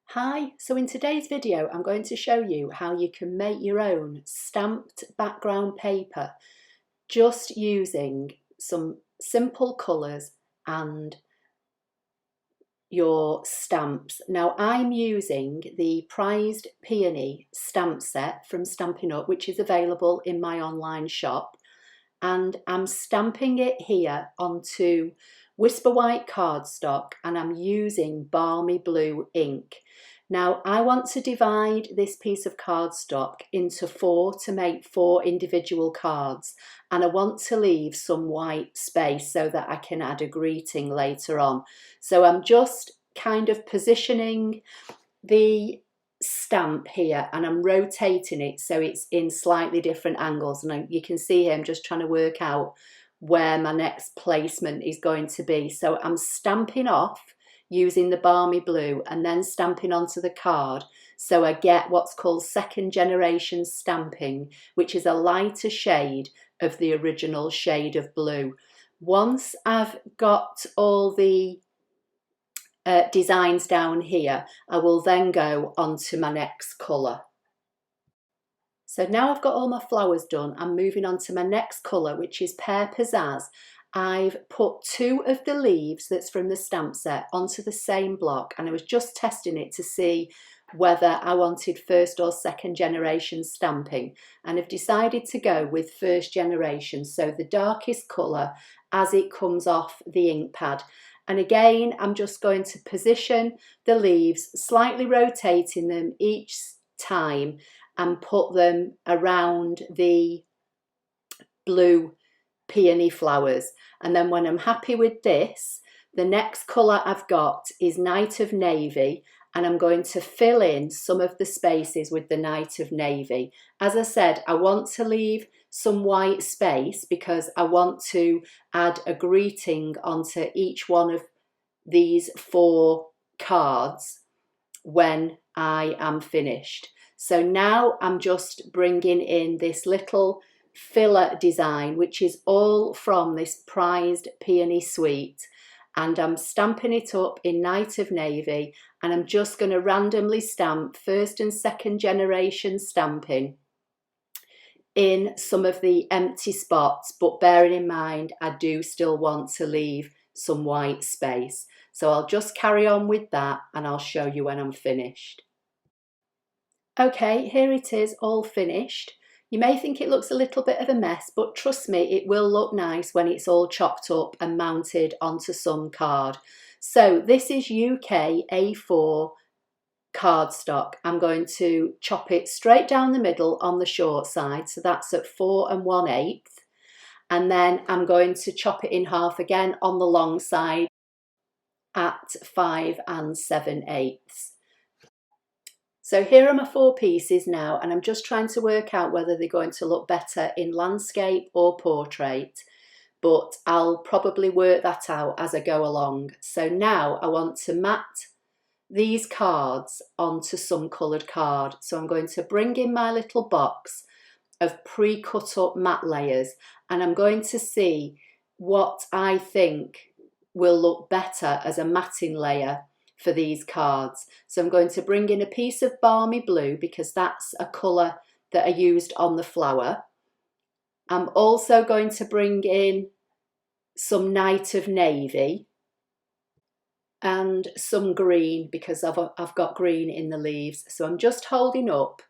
Hi, so in today's video I'm going to show you how you can make your own stamped background paper just using some simple colours and your stamps. Now I'm using the prized Peony stamp set from Stampin Up, which is available in my online shop, and I'm stamping it here onto Whisper White cardstock and I'm using Balmy Blue ink. Now I want to divide this piece of cardstock into four to make four individual cards, and I want to leave some white space so that I can add a greeting later on. So I'm just kind of positioning the stamp here and I'm rotating it so it's in slightly different angles, and you can see here I'm just trying to work out where my next placement is going to be. So I'm stamping off using the Balmy Blue and then stamping onto the card, so I get what's called second generation stamping, which is a lighter shade of the original shade of blue. Once I've got all the designs down here, I will then go on to my next colour. So now I've got all my flowers done, I'm moving on to my next colour, which is Pear Pizzazz. I've put two of the leaves that's from the stamp set onto the same block, and I was just testing it to see whether I wanted first or second generation stamping, and I've decided to go with first generation, so the darkest colour as it comes off the ink pad. And again, I'm just going to position the leaves, slightly rotating them each time, and put them around the blue peony flowers. And then when I'm happy with this, the next colour I've got is Night of Navy, and I'm going to fill in some of the spaces with the Night of Navy. As I said, I want to leave some white space because I want to add a greeting onto each one of these four cards when I am finished. So now I'm just bringing in this little filler design, which is all from this prized Peony suite, and I'm stamping it up in Night of Navy, and I'm just going to randomly stamp first and second generation stamping in some of the empty spots, but bearing in mind I do still want to leave some white space. So I'll just carry on with that and I'll show you when I'm finished. Okay, here it is, all finished. You may think it looks a little bit of a mess, but trust me, it will look nice when it's all chopped up and mounted onto some card. So this is UK A4 cardstock. I'm going to chop it straight down the middle on the short side, so that's at 4 1/8, and then I'm going to chop it in half again on the long side at 5 7/8. So here are my four pieces now, and I'm just trying to work out whether they're going to look better in landscape or portrait, but I'll probably work that out as I go along. So now I want to mat these cards onto some coloured card. So I'm going to bring in my little box of pre-cut up matte layers, and I'm going to see what I think will look better as a matting layer for these cards. So I'm going to bring in a piece of Balmy Blue because that's a colour that I used on the flower. I'm also going to bring in some Night of Navy and some green because I've got green in the leaves. So I'm just holding up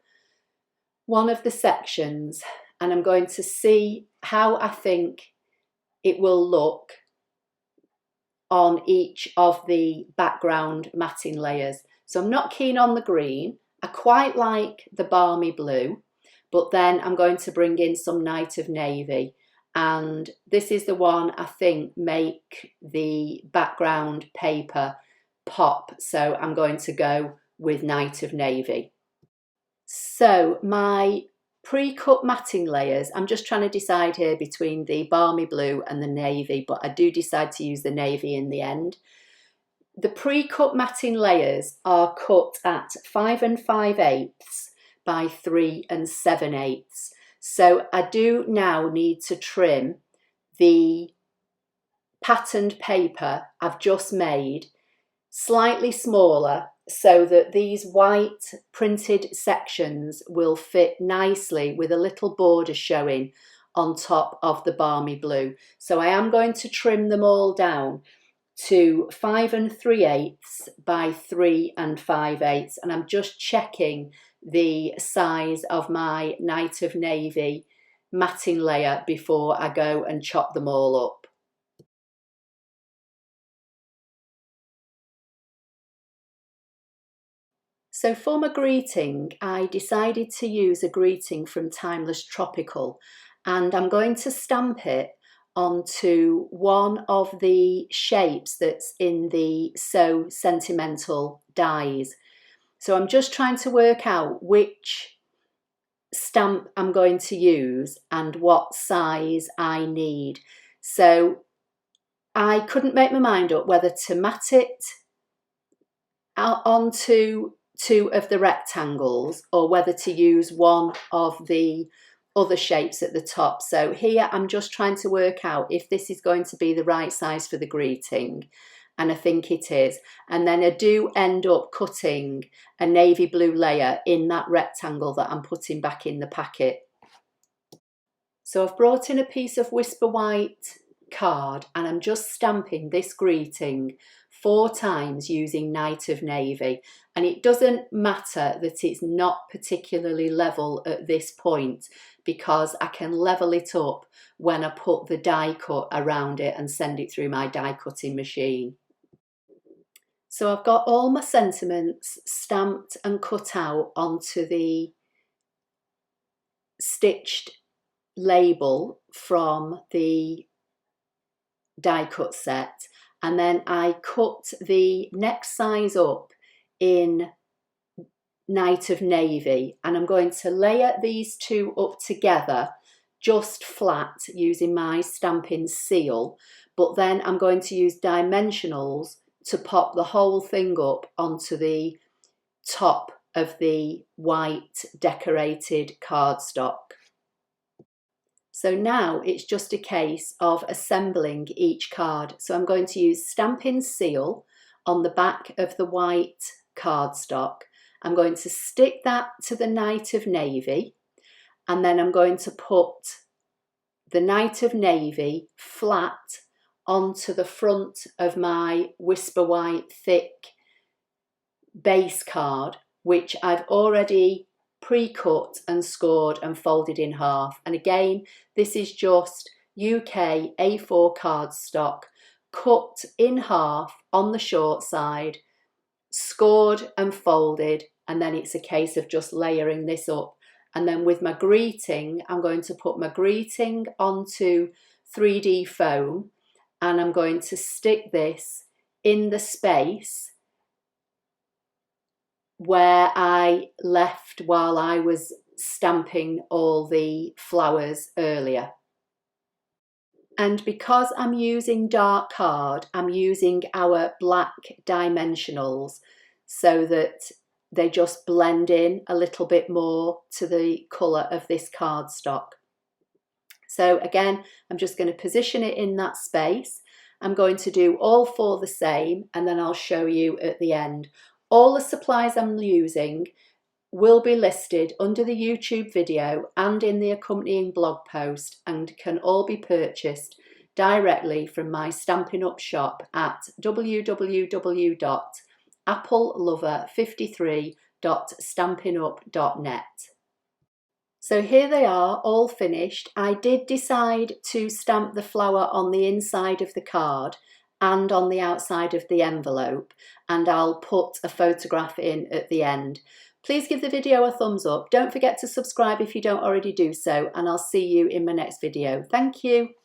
one of the sections and I'm going to see how I think it will look on each of the background matting layers. So I'm not keen on the green. I quite like the Balmy Blue, but then I'm going to bring in some Night of Navy, and this is the one I think make the background paper pop, so I'm going to go with Night of Navy. So my pre-cut matting layers, I'm just trying to decide here between the Balmy Blue and the Navy, but I do decide to use the Navy in the end. The pre-cut matting layers are cut at 5 5/8 by 3 7/8. So I do now need to trim the patterned paper I've just made slightly smaller so that these white printed sections will fit nicely with a little border showing on top of the balmy blue. So I am going to trim them all down to 5 3/8 by 3 5/8, and I'm just checking the size of my Night of Navy matting layer before I go and chop them all up. So for my greeting, I decided to use a greeting from Timeless Tropical, and I'm going to stamp it onto one of the shapes that's in the So Sentimental dies. So I'm just trying to work out which stamp I'm going to use and what size I need. So I couldn't make my mind up whether to mat it out onto two of the rectangles or whether to use one of the other shapes at the top. So here I'm just trying to work out if this is going to be the right size for the greeting, and I think it is. And then I do end up cutting a navy blue layer in that rectangle that I'm putting back in the packet. So I've brought in a piece of Whisper White card and I'm just stamping this greeting 4 times using Night of Navy, and it doesn't matter that it's not particularly level at this point because I can level it up when I put the die cut around it and send it through my die cutting machine. So I've got all my sentiments stamped and cut out onto the stitched label from the die cut set, and then I cut the next size up in Night of Navy, and I'm going to layer these two up together just flat using my Stampin' Seal, but then I'm going to use dimensionals to pop the whole thing up onto the top of the white decorated cardstock. So now it's just a case of assembling each card. So I'm going to use Stampin' Seal on the back of the white cardstock. I'm going to stick that to the Night of Navy, and then I'm going to put the Night of Navy flat onto the front of my Whisper White thick base card, which I've already pre-cut and scored and folded in half. And again, this is just UK A4 cardstock cut in half on the short side, scored and folded, and then it's a case of just layering this up. And then with my greeting, I'm going to put my greeting onto 3D foam, and I'm going to stick this in the space where I left while I was stamping all the flowers earlier. And because I'm using dark card, I'm using our black dimensionals so that they just blend in a little bit more to the colour of this cardstock. So again, I'm just going to position it in that space. I'm going to do all 4 the same, and then I'll show you at the end. All the supplies I'm using will be listed under the YouTube video and in the accompanying blog post, and can all be purchased directly from my Stampin' Up shop at www.applelover53.stampinup.net. So here they are, all finished. I did decide to stamp the flower on the inside of the card and on the outside of the envelope, and I'll put a photograph in at the end. Please give the video a thumbs up. Don't forget to subscribe if you don't already do so, and I'll see you in my next video. Thank you.